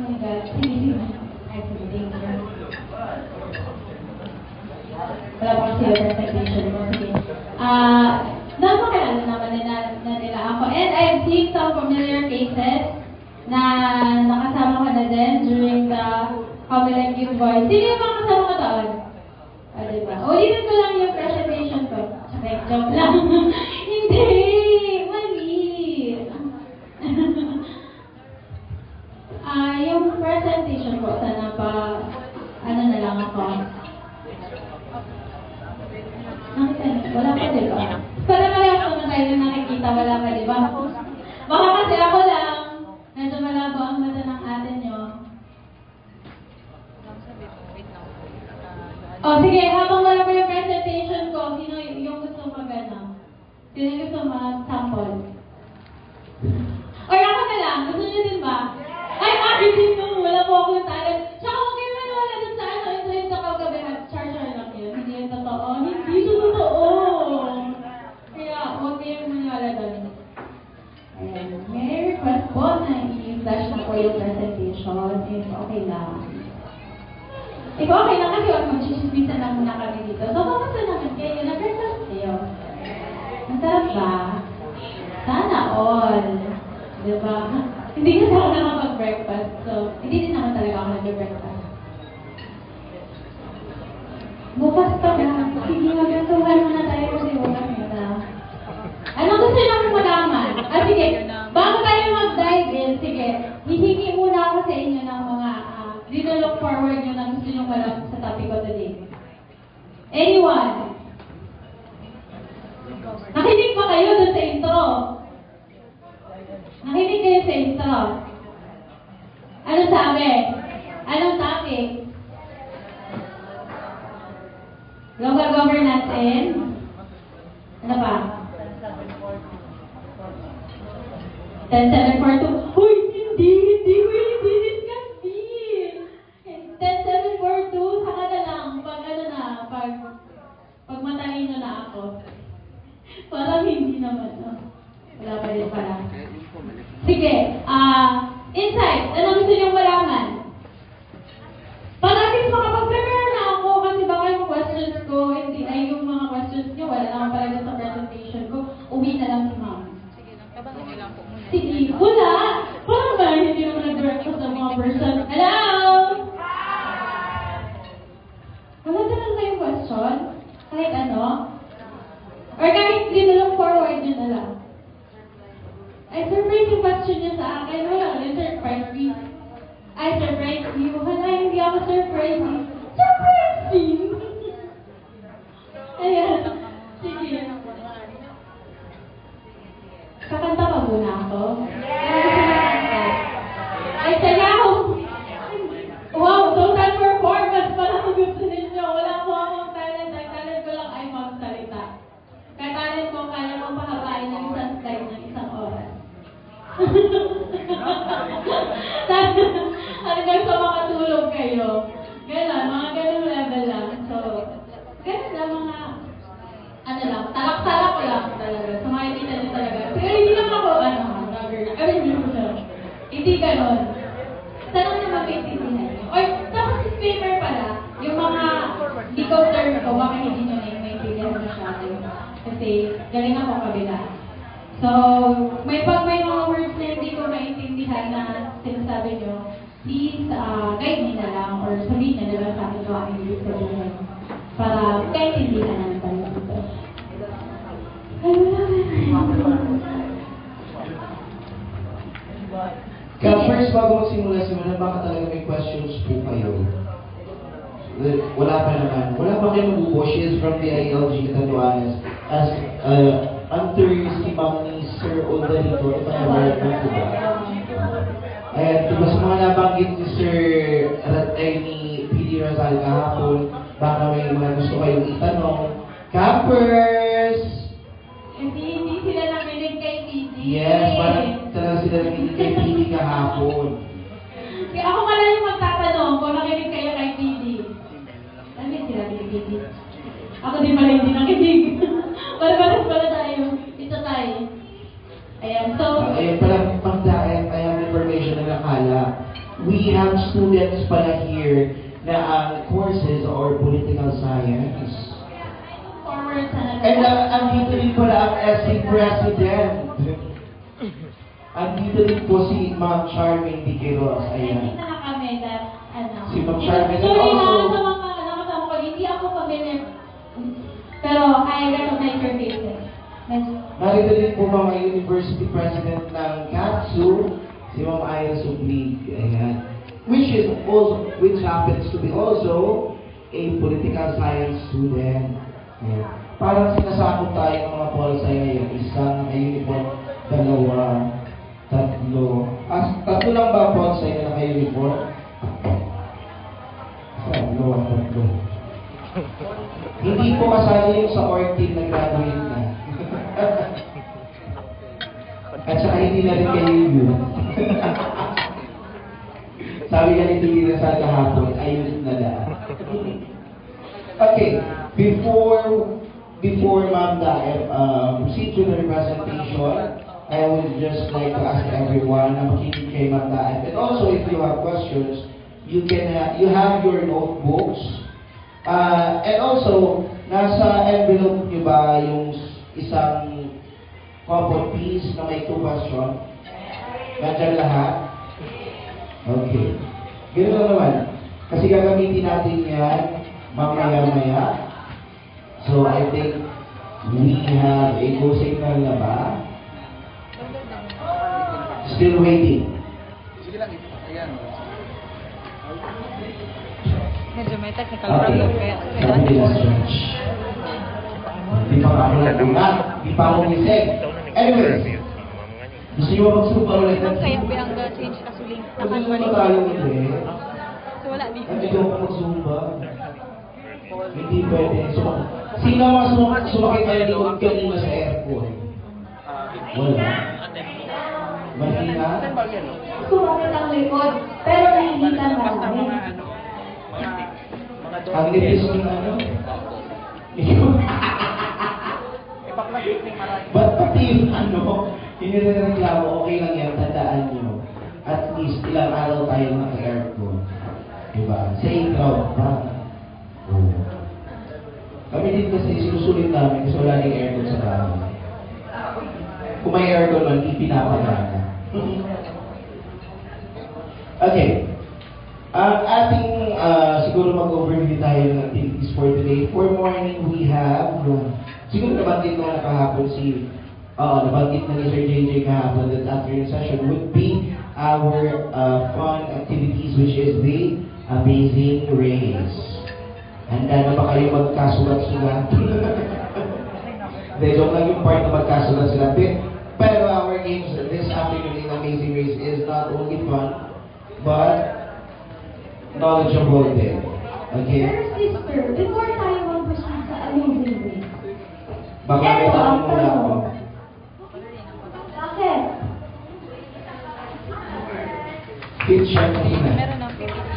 my God. Sige. Ay, sige. Thank you. Wala pa kasi yung presentation mo. Sige. Napakilala naman na nila ako. And I've seen some familiar faces na nakasama ko na din during the Comelec Youth Voice. Sino yung mga kasama ko doon? Diba? Ulitin ko lang yung presentation ko. Joke lang. Hindi! Mali! Yung presentation ko, sana pa, ano na lang ako. Nakita niyo? Wala pa, diba? Para malaki na tayo yung nakikita, wala pa, diba? Baka kasi ako lang, medyo malabo ang mata ng ate nyo. Oh, sige, habang wala pa yung presentation ko, sino yung gusto mag-ano? Sino yung gusto mag-sample? Or ako na lang, gusto nyo din ba? Ay, actually, no, wala po akong talent. Tsaka huwag kayo maniwala dun sa ano, yung sa kagabihan. Char-char lang yun. Hindi yung totoo. Hindi ito totoo. Kaya, huwag kayong maniwala dun. Ayan. May request po na i-flash na po yung presentation. If okay lang. If okay lang kasi huwag mag-chismisan lang muna kami dito. So, kamusta naman kayo? Nag-request kayo. Ang sarap ba? Sana all. Diba? Hindi kasi ako nakapag-breakfast. So, hindi din naman talaga ako nag-breakfast. Bukas pa na. Sige, mag-asuhan muna tayo kasi bukas na. Anong gusto niyo akong malaman? Sige, bago tayo mag-dive in, sige, hihingi muna ako sa inyo ng mga look forward nyo na gusto nyo malaman sa topic ko today. Anyone? Nakinig ba kayo dun sa intro? Nakinig kayo sa intro? Ano sabi? Anong topic? Local governance in? Ano pa? 10742. Uy! Hindi discuss din. 10742, saka na lang, pag matalino na ako. Parang hindi naman, no? Wala pa rin pala. Sige, insight, ano gusto niyong malaman? Pag at least makapag-prepare na ako, kasi baka yung questions ko, hindi ay yung mga questions niyo, wala naman pala sa presentation ko, uwi na lang si ma'am. Sige lang, tabangan niyo lang po muna. Sige, wala! Parang ba, hindi naman nag-direct ko sa mga person. Hello! Wala na lang kayong question? Kahit ano? Or kahit look forward nyo na lang? Ay, surprise yung question niya sa akin. Wala ulit, surprise me. Ay, surprise you. Wala, hindi ako surprise you. Surprise me! Ayan. Sige. Kakanta pa muna ako? Ay, saya ako! Wow, total performance pala kung gusto ninyo. Wala po akong talent. Ang talent ko lang ay magsalita. Kaya talent ko kaya mong pahabain ng isang slide ng isang oras. Hanggang sa makatulog kayo. Ganun, mga ganun level lang. So, ganun lang mga, ano lang, talak-talak lang talaga. So, makikita nyo talaga. Pero hindi lang ako, hindi ganun. Tanong na mag-intindihan nyo. Or, tapos disclaimer pala, yung mga legal term ko, baka hindi nyo na-intindihan masyado. Kasi, galing ako kabila. So, may mga words na hindi ko maintindihan na sinasabi nyo, please guide me na lang or sabihin nyo na lang sa akin kung aking ibig sabihin. Para kaintindihan naman tayo dito. Ay, wala. Kaya first, bago magsimula, baka talaga may questions po kayo. Wala pa naman. Wala pa kayo mabubo. She is from the ILG Catanduanes. As under si Ma'am ni Sir Odalito, if I'm right, diba? Ayan, diba sa mga nabanggit ni Sir ni PD Razal kahapon, baka may mga gusto kayong itanong. Campers! Hindi sila nakinig kay PD. Yes, parang talaga sila nakinig kay PD kahapon. Kaya ako pala yung magtatanong kung nakinig kayo kay PD. Ano yung sila kay PD? Ako din pala hindi nakinig. Pala tayo. Ito tayo. Ayan, so... Ayan, parang pagdaan, kaya information na nakala. we have students pala here na ang courses or political science. Forward sa And andito din pala ang SC President. Andito din po si Ma'am Charmaine D. Quiroz. Ayan. Nakita na kami that, Si Ma'am Charmaine. Sorry And na also, sa mga nakasama ko, hindi ako familiar. Pero I recognize your faces. narito din po mga University President ng CATSU, si Ma'am Aya Sublig. Ayan. Which happens to be also a political science student. Ayan. Parang sinasakot tayo ng mga polsay ngayon. Isang naka-uniform, dalawa, tatlo. Tatlo lang ba polsay na naka-uniform? Dalawa, tatlo. Hindi po kasali yung sa org team na graduate na. At saka hindi na rin kayo yun. Sabi ka nito yun sa kahapon, ayun na lang. Okay, before Ma'am Daep proceed to the representation, I would just like to ask everyone na makinig kay Ma'am Daep. And also, if you have questions, you have your notebooks. And also, nasa envelope niyo ba yung isang comfort piece na may 2 questions? Nandiyan lahat? Okay. Ganoon lang naman. Kasi gagamitin natin yan mamaya-maya. So, I think we have a go signal na ba? Still waiting. Sige lang, ayan. Medyo may technical Okay. problem kaya. Sabi nila stretch. Di pa ako natungan. Di pa ako gising. Anyways, gusto nyo ba magsupa ulit? Ma'am, kaya pinangga change kasuling. Gusto nyo ba tayo ulit? So wala dito. Hindi ko magsumba. Hindi pwede. Sino ang sumakit tayo likod kanina sa airport? Wala. Mahina? Sumakit ang likod, pero nahihitan na Basta namin. mga Ang nipis ng ano? ipaplastic ni marami. Ba't pati yung ano, hindi na reklamo, okay lang yan, tandaan nyo. At least ilang araw tayo naka-aircon. Diba? Safe route pa. Oo. Kami din kasi sinusulit namin kasi wala ng aircon sa bahay. Kung may aircon man, ipinapagana. Okay. Ang ating, siguro mag-overview tayo ng activities for today. For morning, we have, siguro nabanggit ko na kahapon nabanggit na ni Sir JJ kahapon that afternoon session would be our fun activities, which is the Amazing Race. Handa na ba kayo magkasulat-sulat? Hindi, joke lang yung part na magkasulat-sulat. Pero our games this afternoon in Amazing Race is not only fun, but knowledgeable din. Okay? Pero sister, before tayo mag-proceed sa Amazing Race, Baka may eto tanong ang muna ako. tanong. Bakit? Fit siya kanina. Meron ng PPT.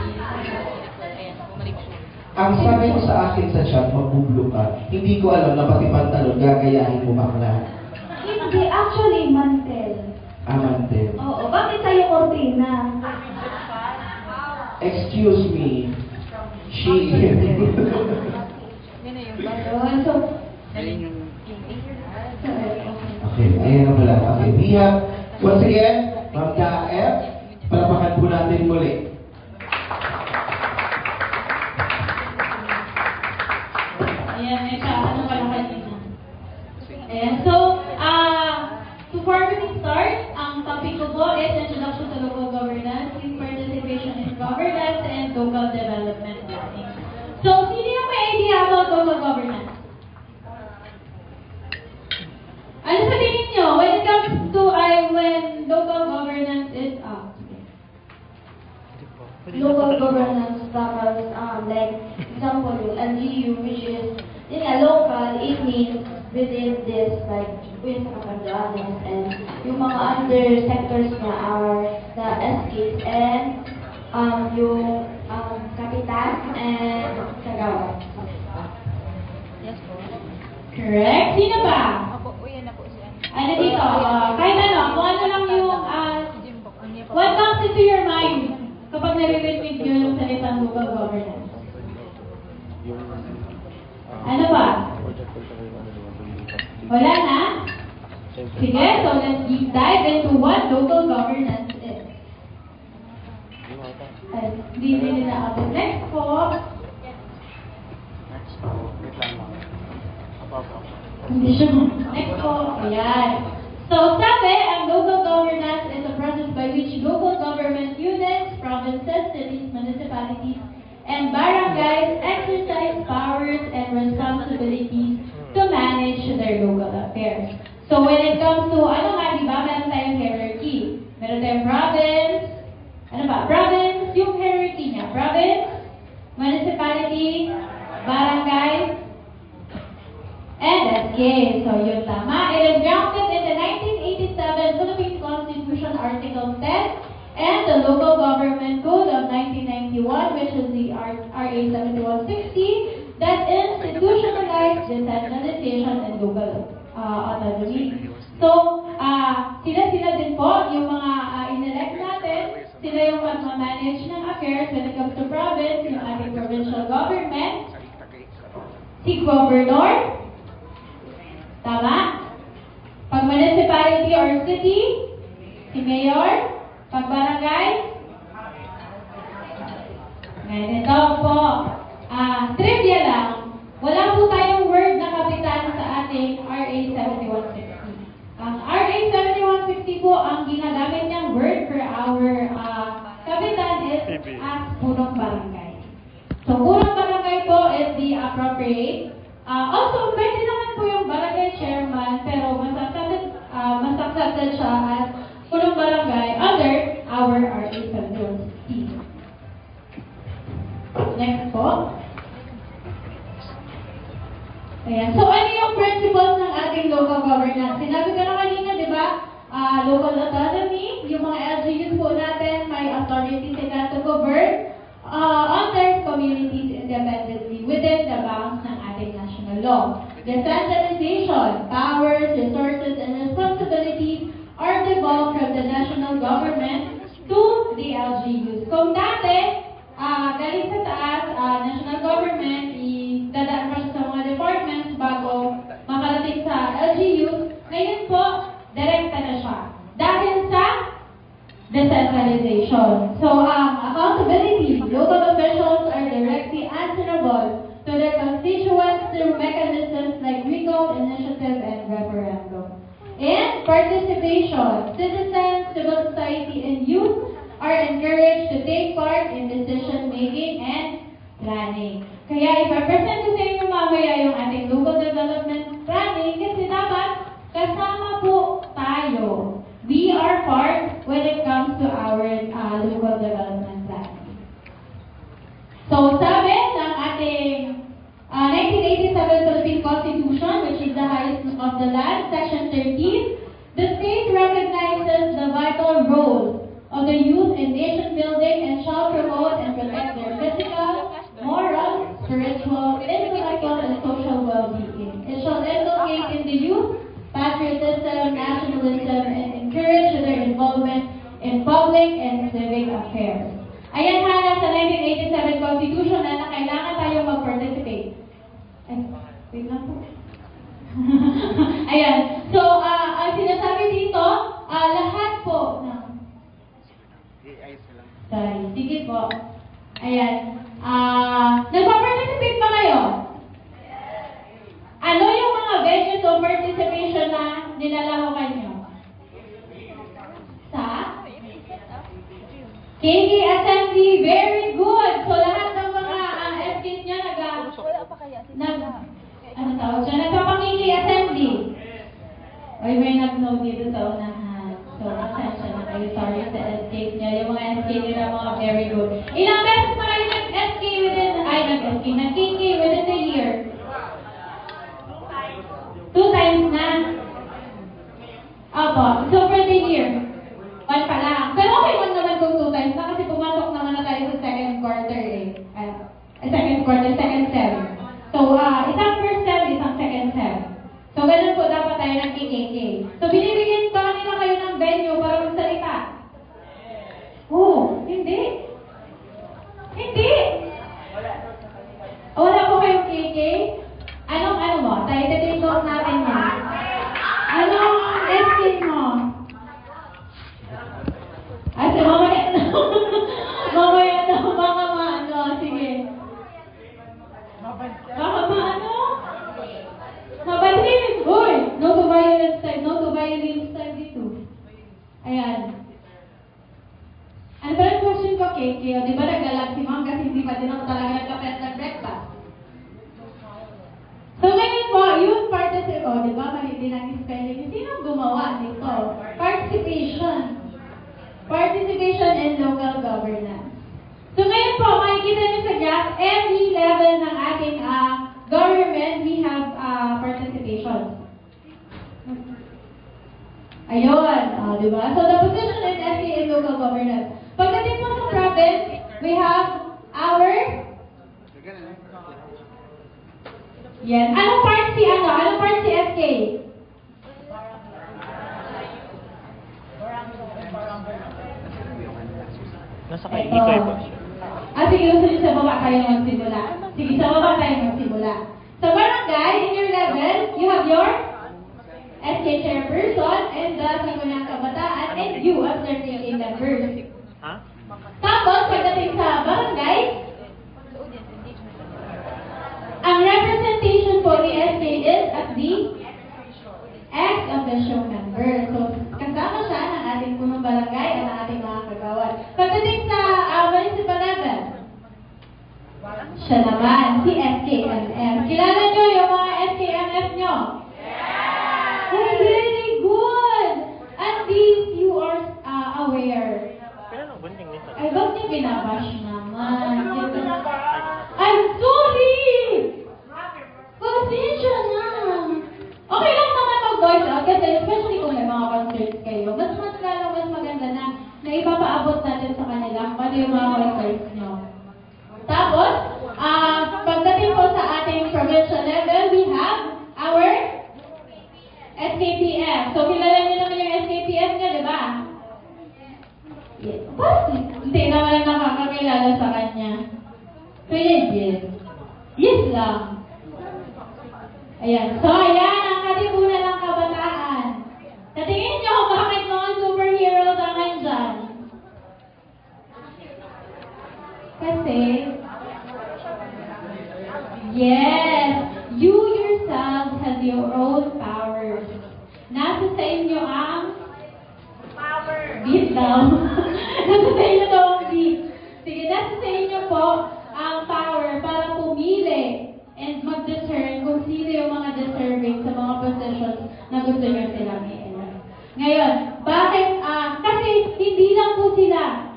Ayan, bumalik siya. Ang sabi mo sa akin sa chat, mabublo ka. Hindi ko alam na pati pantalon, gagayahin mo bakla. Hindi, actually, mantel. Amante. Oo, bakit tayo kortina? Excuse me. She... Yan na yung bago. Ayun, so, Ayun yung Okay, ayan na pala. Okay, we have, once again, Ma'am Daep, palapakan po natin muli. ayan, may ano ka lang kanina. Ayan, so, before we start, ang topic ko po is Introduction to Local Governance, Youth Participation in Governance, and Local Development Planning. So, sino yung may idea about local governance? Ano sa tingin nyo, when it comes to, when local governance is Local governance covers, like, example, LGU, which is, local, it means within this, like, with Kapandanes, and yung mga under sectors na are the SKs and, yung, Kapitan and Kagawa. Yes po. correct? Sino ba? Ako, yan na po siya. Ano dito? Kahit ano, kung ano lang yung, Si Jim po. Ano What comes into your mind kapag naririnig nyo yung salitang local governance? Ano ba? Wala na? Sige, so let's deep dive into what local governance is. Hindi nila ako. Next po. Wait lang lang. Apa. Hindi siya. Next po. Ayan. So, sabi, ang local governance is a process by which local government units, provinces, cities, municipalities, and barangays exercise powers and responsibilities to manage their local affairs. So, when it comes to, ano nga, di ba, meron tayong hierarchy. Meron tayong province. Ano ba? Province, yung hierarchy niya. Province, municipality, barangay, and SK. So, yun tama. It is grounded in the 1987 Philippine Constitution Article 10 and the Local Government Code of 1991, which is the RA 7160, that institutionalized decentralization and local autonomy. So, sila din po, yung mga inelect natin, sila yung mag-manage ng affairs when it comes to province, yung ating provincial government, si governor, tama? Pag municipality or city, si mayor, pag barangay, ganito po. Trivia lang, wala po tayong word na kapitan sa ating RA 7160. Ang RA 7160 po, ang ginagamit niyang word for our kapitan is as punong barangay. So, punong barangay po is the appropriate. Also, pwede naman po yung barangay chairman, pero mas accepted siya as punong barangay under our RA 7160. Next po. Ayan. So, ano yung principles ng ating local governance? Sinabi ko na kanina, di ba? Local autonomy, yung mga LGUs po natin, may authority sila to govern on their communities independently within the bounds ng ating national law. Decentralization, powers, resources, and responsibilities are devolved from the national government to the LGUs. Kung dati, galing sa taas, national government, dadaan pa siya sa mga departments bago makarating sa LGUs. Ngayon po, direkta na siya. Dahil sa decentralization. So, accountability. Local officials are directly answerable to their constituents through mechanisms like recall, initiative, and referendum. And participation. Citizens, civil society, and youth are encouraged to take part in decision-making and planning. Kaya ipapresent ko sa inyo mamaya yung ating local development planning kasi dapat kasama po tayo. We are part when it comes to our local development planning. So sabi ng ating 1987 Philippine Constitution, which is the highest of the land, Section 13, the state recognizes the vital role of the youth in nation building and shall promote and protect their physical, moral, spiritual, intellectual, and social well-being. It shall inculcate in the youth patriotism, nationalism, and encourage their involvement in public and civic affairs. Ayan ha, nasa 1987 Constitution na kailangan tayong mag-participate. Ay, wait lang po. Ayan. So, ang sinasabi dito, lahat po ng sorry, sige po. Ayan. Nagpa-participate ba kayo? Ano yung mga venues of participation na nilalahukan nyo? Sa? KK Assembly. Very good. So, lahat ng mga estates nyo ano tawag siya? Nagpapang-KK Assembly. Oy, may nag-note dito sa unahan. So, asensya na kayo. Sorry sa escape niya. Yung mga escape nila, mga very good. Ilang beses pa kayo nag-escape nag-KK within the year? 2 times na. Opo. So, for the year, 1 pa lang. Pero okay lang naman kung 2 times na kasi pumasok naman na tayo sa second quarter second sem. So, isang first sem, isang second sem. So, ganun po dapat tayo ng KKK. So, binibigyan pa kanila kayo ng venue para magsalita. di ba naglalag si ma'am kasi hindi pa din ako talaga nagkape at nag-breakfast. So ngayon po, yung participation, di ba, mali din ang spelling. Sino gumawa nito? Participation. Participation in local governance. So ngayon po, makikita niyo sa graph, every level ng ating government, we have participation. Ayun, di ba? So the position in SK in local governance. Pagdating po sa province, we have our... Yan. Anong part si SK? Nasa kay Ito yung question. Sige, gusto niyo sa baba tayo magsimula. Sige, sa baba tayo magsimula. Sa barangay, in your level, you have your SK chairperson and the Sangguniang Kabataan and you as their PK members. Ha? Tapos, pagdating sa barangay, ang representation po ni SK is at the ex-official member. So, kasama siya ng ating punong barangay at ang ating mga kagawad. Pagdating sa municipal level, siya naman, si SKMF. Kilala nyo yung mga SKMF nyo? Yeah! Oh, really good! At least you are aware. Pero ano, bunting nito? Ay, ba't niyo binabash naman? I'm sorry! Pasensya na! Okay lang naman mag-voice out kasi especially kung may mga concerts kayo, mas maganda na ipapaabot natin sa kanila kung ano yung mga concerts nyo. Tapos, pagdating po sa ating provincial level, we have our SKPF. So, kilala niyo naman yung SKPF niya, di ba? Yes. Hindi naman nakakakilala sa kanya. Pwede. Yes lang. Ayan. So, ayan ang katipunan ng kabataan. Natingin niyo kung bakit mga superheroes ang nandyan. Kasi, yes, you yourself have your own powers. Nasa sa inyo ang beat daw. Nasa sa inyo daw ang beat. Sige, nasa sa inyo po ang power para pumili and mag-discern kung sino yung mga deserving sa mga positions na gusto nyo silang i-elect. Ngayon, bakit? Kasi hindi lang po sila.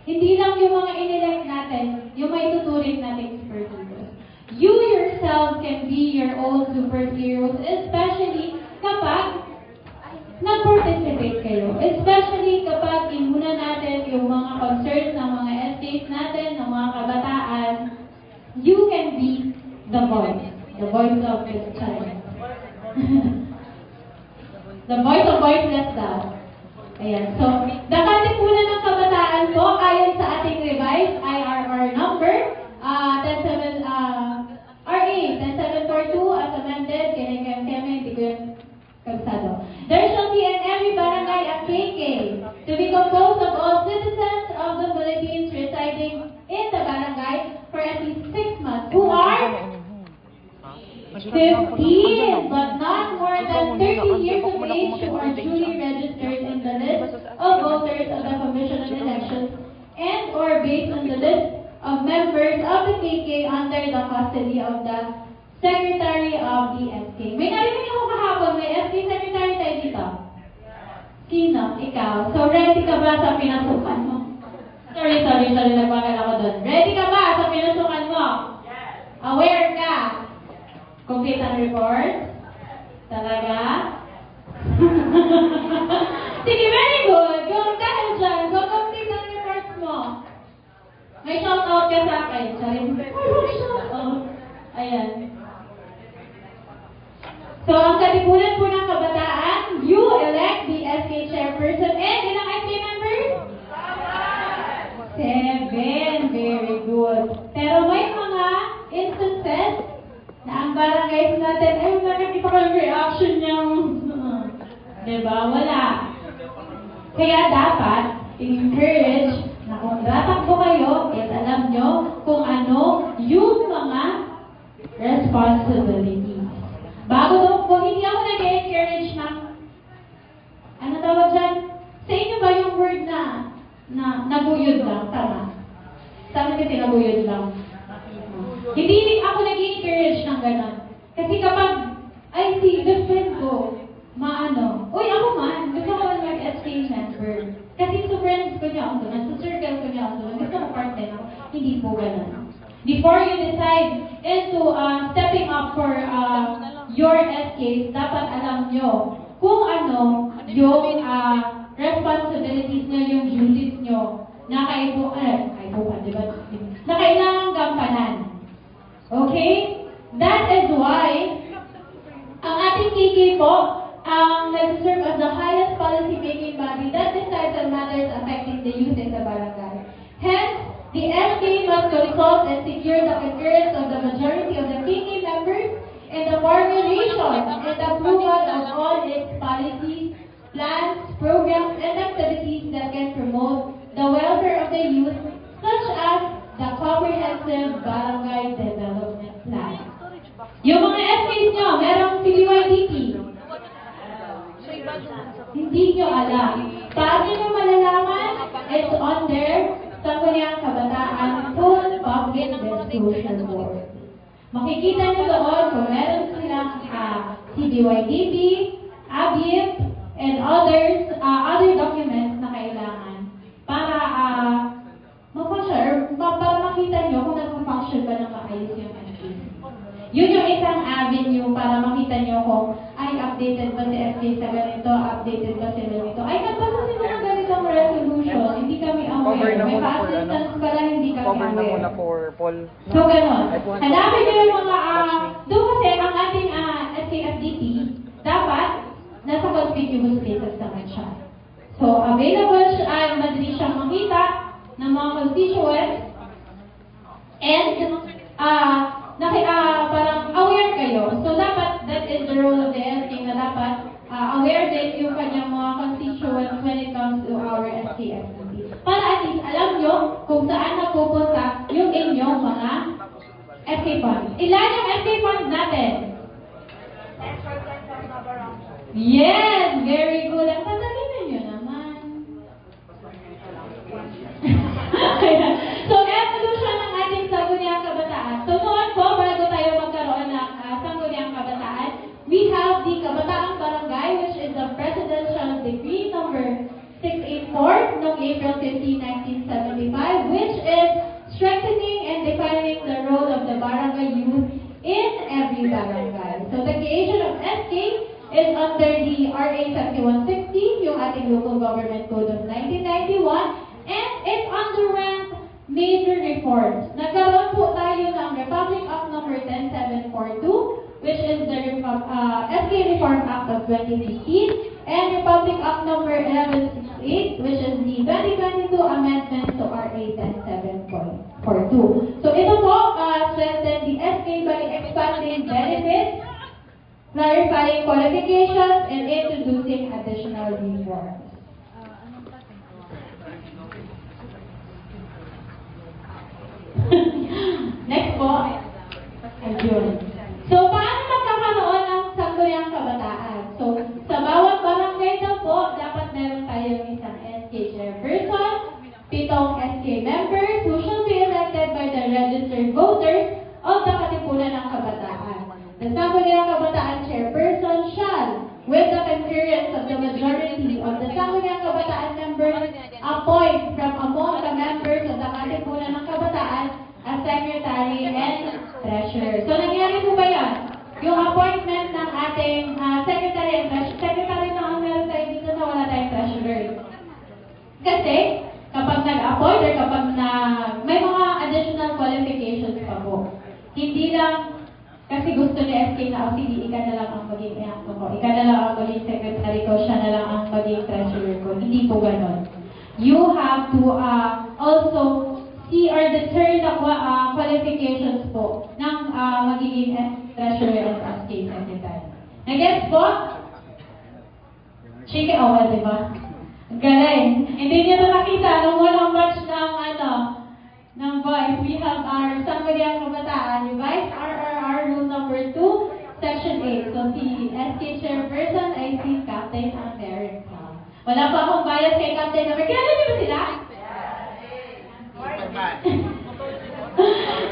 Hindi lang yung mga in-elect natin, yung may tuturing natin superheroes. You yourself can be your own superheroes, especially kapag nag-participate kayo. Especially kapag inuna natin yung mga concerns ng mga SKs natin, ng mga kabataan, you can be the voice of this child. The voice of voiceless daw. Ayan. So, katipunan ng kabataan po, ayon sa ating revised IRR number, RA 10742 as amended, hindi ko yung kabisado. There shall be in every barangay a KK to be composed of all citizens of the Philippines residing in the barangay for at least 6 months who are 15 but not more than 30 years of age who are duly registered in the list of voters of the Commission on Elections and or based on the list of members of the KK under the custody of the Secretary of the SK. May narinig ako kahapon, may SK Secretary tayo dito. Sino? Ikaw. So, ready ka ba sa pinasukan mo? Sorry, nagbagal ako doon. Ready ka ba sa pinasukan mo? Yes. Aware ka? Complete ang report? Talaga? Sige, very good. Kung dahil dyan, so complete ang reports mo. May shoutout ka sa akin. Sorry. Shoutout. Ayan. So, ang katipunan po ng kabataan, you elect the SK chairperson and ilang SK members? 7. Very good. Pero may mga instances na ang barangays natin, nakikita ko yung reaction niyang, diba? Wala. Kaya dapat, encourage na kung tatakbo kayo, at alam nyo kung ano yung mga responsibilities. Bago doon, kung hindi ako nag-encourage ng, ano tawag dyan? Sa inyo ba yung word na naguyod lang? Tama. kasi tinaguyod lang. Hindi ako nag-encourage ng gano'n. Kasi kapag, ay, si best friend ko, uy, ako man, gusto ko mag-SK member. Kasi sa friends ko niya ako doon, sa circle ko niya ako doon, gusto ko part din ako. Hindi po gano'n. Before you decide into stepping up for your SKs, dapat alam nyo kung ano yung responsibilities nyo, yung duties nyo na kaibukan, di ba? Na kailangang gampanan. Okay? That is why ang ating KK po ang nag-serve as the highest policy-making body that decides on matters affecting the youth in the barangay. Hence, the SK must consult and secure the concurrence of the majority of the KK members in the formulation and approval of all its policies, plans, programs, and activities that can promote the welfare of the youth, such as the Comprehensive Barangay Development Plan. Yung mga SKs nyo, merong CBYDP. Hindi nyo alam. Paano nyo malalaman? It's on their Sangguniang Kabataan Full Public Disclosure Board. Makikita nyo doon kung meron silang CBYDP, ABIP, and other documents na kailangan para para makita nyo kung nag-function ba ng maayos yung SK. Yun yung isang avenue para makita nyo kung ay updated ba si SK sa ganito, updated ba sila nito. Ay, nagbasa sila ng ganitong resolution, hindi kami aware. May pa-assistance pala, hindi kami Cover na aware. muna for Paul. So, gano'n. Hanapin nyo yung mga, doon kasi ang ating SKFDP, dapat nasa conspicuous places naman siya. So, available siya, madali siyang makita ng mga constituents, and parang aware kayo. So, dapat, that is the role of the SK na dapat aware din yung kanyang mga constituents when it comes to our SKFDP. Para at least alam nyo kung saan napupunta yung inyong mga SK funds. Ilan yung SK funds natin? 10% Yes! Very good. Ang tatalinin nyo naman. So, evolution ng ating Sangguniang Kabataan. So, noon po, bago tayo magkaroon ng Sangguniang Kabataan, we have the Kabataang Barangay, which is the Presidential Decree number 684 noong April 15, 1975, which is strengthening and defining the role of the barangay youth in every barangay. So, the creation of SK is under the RA 7160, yung ating Local Government Code of 1991, and it underwent major reforms. Nagkaroon po tayo ng Republic Act number 10742, which is the SK Reform Act of 2015, and Republic Act number 1168, which is the 2022 amendment to RA 10742. So ito po, strengthen the SK by expanding benefits, clarifying qualifications, and introducing additional reforms. Next po, ayun. So, paano magkakaroon ng Sangguniang Kabataan? So, sa bawat barangay daw po, dapat meron tayong isang SK chairperson, 7 SK members who shall be elected by the registered voters of the Katipunan ng Kabataan. The Sangguniang Kabataan chairperson shall, with the concurrence of the majority of the Sangguniang Kabataan members, appoint from among the members of the Katipunan ng Kabataan as secretary and treasurer. So, nangyari po ba yan? Yung appointment ng ating secretary and treasurer. Secretary na ang meron tayo dito na wala tayong treasurer. Kasi, kapag nag-appoint or kapag may mga additional qualifications pa po. Hindi lang kasi gusto ni SK na, sige, ika na lang ang maging ika na lang ang maging secretary ko, siya na lang ang maging treasurer ko. Hindi po ganon. You have to also see or determine the qualifications po ng magiging treasurer and SK secretary. Nag-gets po? Chike, di ba? Galing. Hindi niyo na nakita nung walang batch ng voice. We have our Sangguniang Kabataan, revised RRR Rule number 2, Section 8. So, si SK Chairperson ay si Captain Derek. Wala pa akong bias kay Captain Derek. Kilala niyo ba sila?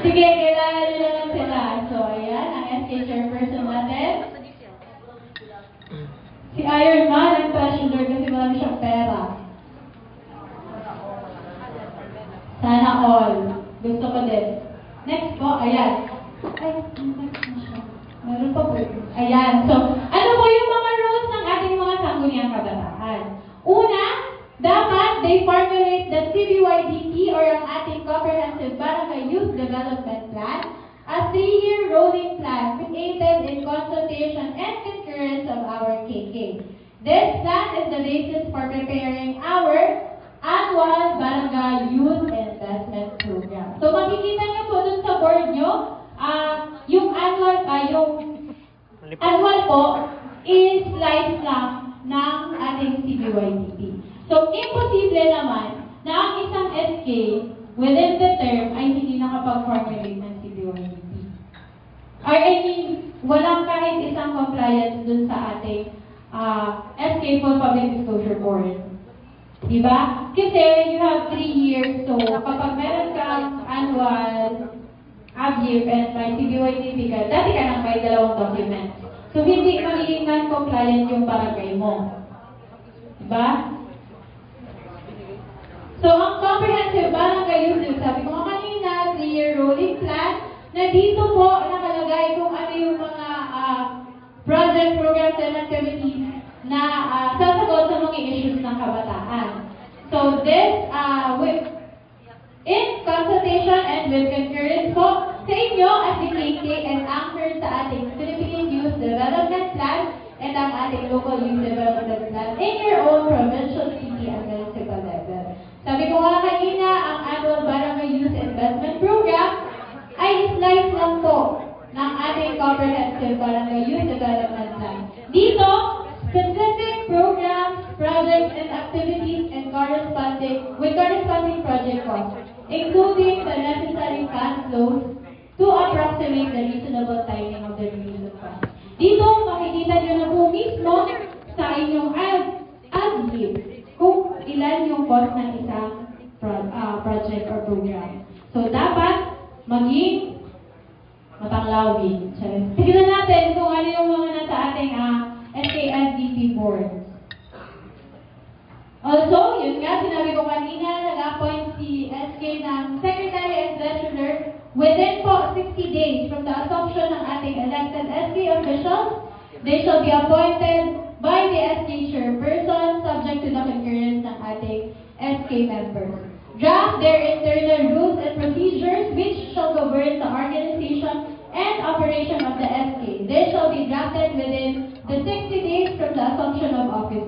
Sige, kailangan nyo naman sila. So, ayan, ang SK chairperson natin. Si Iron Man, ang treasurer kasi marami siyang pera. Sana all. Gusto ko din. Next po, ayan. Ay, next na siya. Meron pa po. Ayan. So, ano po yung mga rules ng ating mga sangguniang kabataan? Una, dapat they formulate the CBYDP or ang ating Comprehensive Barangay Youth Development Plan, a 3-year rolling plan created in consultation and concurrence of our KK. This plan is the basis for preparing our annual Barangay Youth Investment Program. So makikita niyo po dun sa board niyo, yung annual po is slice lang ng ating CBYDP. So imposible naman na ang isang SK within the term ay hindi nakapag-formulate ng CBYDP. I mean, walang kahit isang compliance dun sa ating SK for Public Disclosure Board. Diba? Kasi you have 3 years, so kapag meron kang annual, ABIP, and may CBYDP ka, dati ka nang may 2 documents. So hindi magiging non-compliant yung barangay mo. Diba? So ang comprehensive barangay youth, sabi ko nga kanina, 3-year rolling plan, na dito po nakalagay kung ano yung mga project, programs, and activities na sasagot sa mga issues ng kabataan. So this, in consultation and with concurrence po sa inyo as the KK and anchor sa ating Philippine Youth Development Plan and ang ating local youth development plan in your own provincial, city, and municipal level. Sabi ko nga kanina, ang annual Barangay Youth Investment Program ay slice lang po ng ating comprehensive Barangay Youth Development Plan. Dito, specific programs, projects, and activities and corresponding project costs, including the necessary fund flows to approximate the reasonable timing of the release of funds. Dito, makikita nyo na po mismo sa inyong ad-view kung ilan yung cost ng isang project or program. So, dapat maging matanglawin. Tignan natin kung ano yung mga nasa ating SKSDP board. Also, yun nga, sinabi ko kanina, nag-appoint si SK ng Secretary and Treasurer within po 60 days from the assumption ng ating elected SK officials. They shall be appointed by the SK chairperson subject to the concurrence ng ating SK members. Draft their internal rules and procedures which shall govern the organization and operation of the SK. This shall be drafted within the 60 days from the assumption of office.